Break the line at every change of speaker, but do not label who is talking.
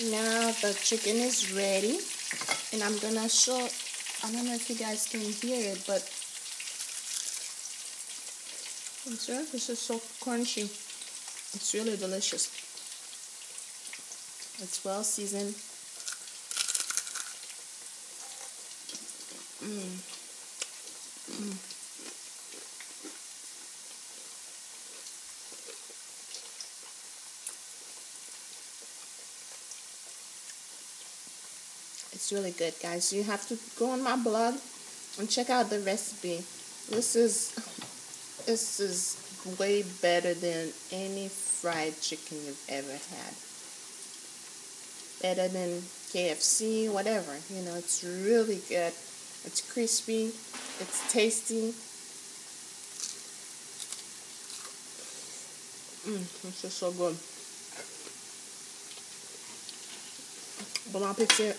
Now the chicken is ready, and I'm gonna show. I don't know if you guys can hear it, but this is so crunchy. It's really delicious. It's well seasoned. It's really good, guys. You have to go on my blog and check out the recipe. This is way better than any fried chicken you've ever had. Better than KFC, whatever. You know, it's really good. It's crispy. It's tasty. It's just so good. Bon appétit.